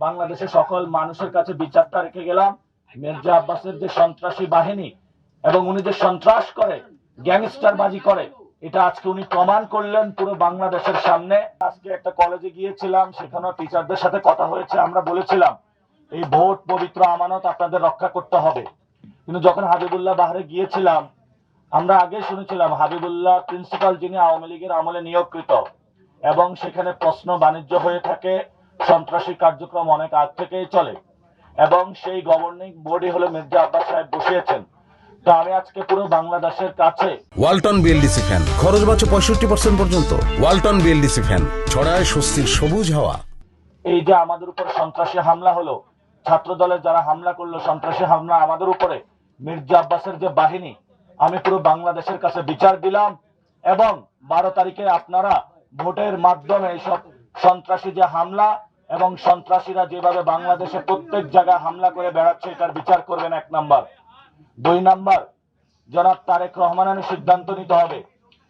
বাংলাদেশের সকল মানুষের কাছে বিচারটা রেখে গেলাম। মির্জা আব্বাসের যে সন্ত্রাসী বাহিনী এবং উনি যে সন্ত্রাস করে, গ্যাংস্টারবাজি করে, এটা আজকে উনি প্রমাণ করলেন পুরো বাংলাদেশের সামনে। আজকে একটা কলেজে গিয়েছিলাম, সেখানেও টিচারদের সাথে কথা হয়েছে। আমরা বলেছিলাম এই ভোট পবিত্র আমানত আপনাদের রক্ষা করতে হবে। কিন্তু যখন হাবিবুল্লাহ বাহারে গিয়েছিলাম, আমরা আগে শুনেছিলাম হাবিবুল্লাহ প্রিন্সিপাল, যিনি আওয়ামী লীগের আমলে নিয়োগকৃত, এবং সেখানে প্রশ্ন বাণিজ্য হয়ে থাকে, সন্ত্রাসী কার্যক্রম অনেক আগ থেকেই চলে, এবং সেই গভর্নিং বডি হলো মির্জা আব্বাস সাহেব বসিয়েছেন। তো আমি আজকে পুরো বাংলাদেশের কাছে ওয়ালটন বিএলডিসি ফ্যান খরচ বাঁচে 65% পর্যন্ত। ওয়ালটন বিএলডিসি ফ্যান ছড়ায় স্বস্তির সবুজ হাওয়া। এই যে আমাদের উপর সন্ত্রাসী হামলা হলো, ছাত্র দলের যারা হামলা করলো, সন্ত্রাসী হামলা আমাদের উপরে, মির্জা আব্বাসের যে বাহিনী, আমি পুরো বাংলাদেশের কাছে বিচার দিলাম। এবং 12 তারিখে আপনারা ভোটের মাধ্যমে এইসব সন্ত্রাসী যে হামলা এবং সন্ত্রাসীরা যেভাবে বাংলাদেশে প্রত্যেক জায়গায় হামলা করে বেড়াচ্ছে, এটার বিচার করবেন। 1 নাম্বার। 2 নাম্বার, জনাব তারেক রহমানের সিদ্ধান্ত নিতে হবে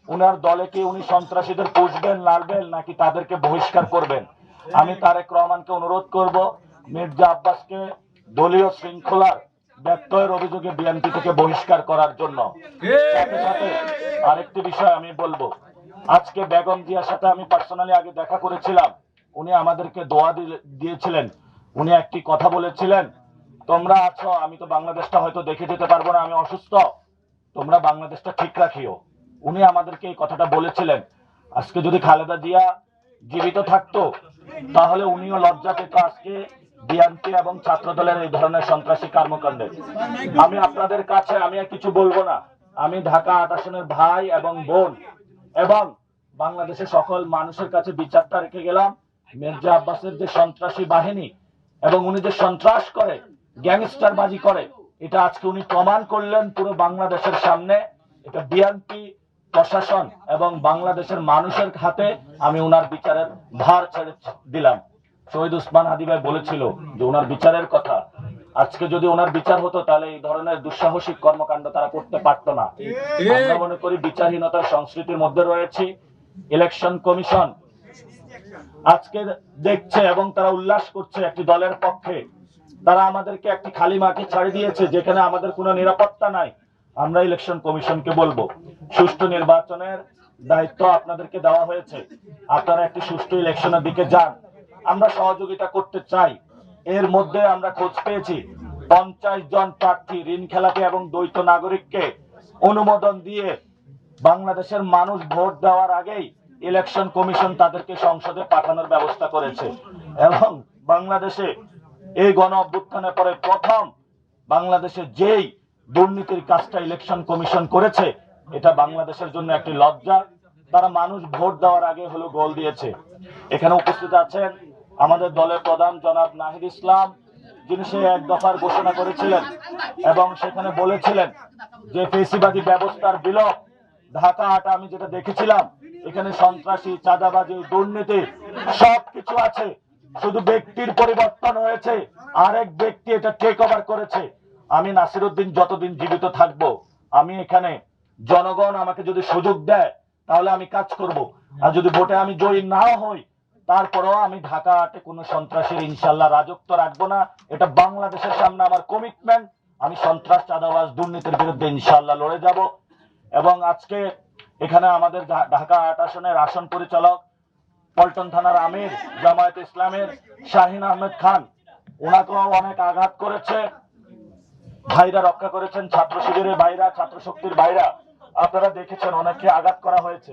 উনার দলে কি উনি সন্ত্রাসীদের পুষবেন, লাড়বেন, নাকি তাদেরকে বহিষ্কার করবেন। আমি তারেক রহমানকে অনুরোধ করব মির্জা আব্বাসকে দলীয় শৃঙ্খলার ব্যত্যয়ের অভিযোগে বিএনপি থেকে বহিষ্কার করার জন্য। সাথে সাথে আরেকটি বিষয় আমি বলবো, আজকে বেগম জিয়ার সাথে আমি পার্সোনালি আগে দেখা করেছিলাম। উনি আমাদেরকে দোয়া দিয়েছিলেন। উনি একটি কথা বলেছিলেন, তোমরা আছো, আমি তো বাংলাদেশটা হয়তো দেখে যেতে পারবো না, আমি অসুস্থ, তোমরা বাংলাদেশটা ঠিক রাখিও। উনি আমাদেরকে এই কথাটা বলেছিলেন। আজকে যদি খালেদা জিয়া জীবিত থাকতো, তাহলে উনিও লজ্জা পেত আজকে বিএনপি এবং ছাত্র দলের এই ধরনের সন্ত্রাসী কর্মকাণ্ডে। আমি আপনাদের কাছে আমি আর কিছু বলবো না। আমি ঢাকা 8 আসনের ভাই এবং বোন এবং বাংলাদেশের সকল মানুষের কাছে বিচারটা রেখে গেলাম। মির্জা আব্বাসের যে সন্ত্রাসী বাহিনী এবং উনি যে সন্ত্রাস করে, গ্যাংস্টারবাজি করে, এটা আজকে উনি প্রমাণ করলেন পুরো বাংলাদেশের সামনে। এটা বিএনপি প্রশাসন এবং বাংলাদেশের মানুষের হাতে আমি উনার বিচারের ভার ছেড়ে দিলাম। শহীদ উসমান হাদি ভাই বলেছিল যে উনার বিচারের কথা, আজকে যদি ওনার বিচার হতো তাহলে এই ধরনের দুঃসাহসিক কর্মকাণ্ড তারা করতে পারতো না। আমরা মনে করি বিচারহীনতার সংস্কৃতির মধ্যে রয়েছে। ইলেকশন কমিশন আজকে দেখছে এবং তারা উল্লাস করছে একটি দলের পক্ষে। তারা আমাদেরকে একটি খালি মাঠে ছাড়ি দিয়েছে যেখানে আমাদের কোনো নিরাপত্তা নাই। আমরা ইলেকশন কমিশনকে বলবো, সুষ্ঠু নির্বাচনের দায়িত্ব আপনাদেরকে দেওয়া হয়েছে, আপনারা একটি সুষ্ঠু ইলেকশনের দিকে যান। আমরা সহযোগিতা করতে চাই। এর মধ্যে আমরা খোঁজ পেয়েছি 50 জন প্রার্থী ঋণ খেলাপি এবং দ্বৈত নাগরিককে অনুমোদন দিয়ে বাংলাদেশের মানুষ ভোট দেওয়ার আগেই ইলেকশন কমিশন তাদেরকে সংসদে পাঠানোর ব্যবস্থা করেছে। এবং বাংলাদেশে এই গণ অভ্যুত্থানের পরে প্রথম বাংলাদেশে যেই দুর্নীতির কাজটা ইলেকশন কমিশন করেছে, এটা বাংলাদেশের জন্য একটি লজ্জা। তারা মানুষ ভোট দেওয়ার আগে হলো গোল দিয়েছে। এখানে উপস্থিত আছেন আমাদের দলের প্রধান জনাব নাহিদ ইসলাম, যিনি সে 1 দফার ঘোষণা করেছিলেন এবং সেখানে বলেছিলেন যে ফেসিবাদী ব্যবস্থার বিলোপ। ঢাকা 8 আমি যেটা দেখেছিলাম, এখানে সন্ত্রাসী, চাঁদাবাজি, দুর্নীতি সবকিছু আছে, শুধু ব্যক্তির পরিবর্তন হয়েছে, আরেক ব্যক্তি এটা টেক ওভার করেছে। আমি নাসিরউদ্দিন যতদিন জীবিত থাকব, আমি এখানে জনগণ আমাকে যদি সুযোগ দেয় তাহলে আমি কাজ করব। আর যদি ভোটে আমি জয়ী না হই, তারপরেও আমি ঢাকা 8 কোনো সন্ত্রাসীর ইনশাল্লাহ রাজত্ব রাখবো না। এটা বাংলাদেশের সামনে আমার কমিটমেন্ট। আমি সন্ত্রাস, চাঁদাবাজ, দুর্নীতির বিরুদ্ধে ইনশাল্লাহ লড়ে যাব। এবং আজকে এখানে আমাদের ঢাকা 8 আসনের আসন পরিচালক, পল্টন থানার আমির জামায়াতে ইসলামের শাহিন আহমেদ খান, ওনাকেও অনেক আঘাত করেছে, ভাইরা রক্ষা করেছেন, ছাত্র শিবিরের ভাইরা, ছাত্র শক্তির ভাইরা, আপনারা দেখেছেন অনেককে আঘাত করা হয়েছে।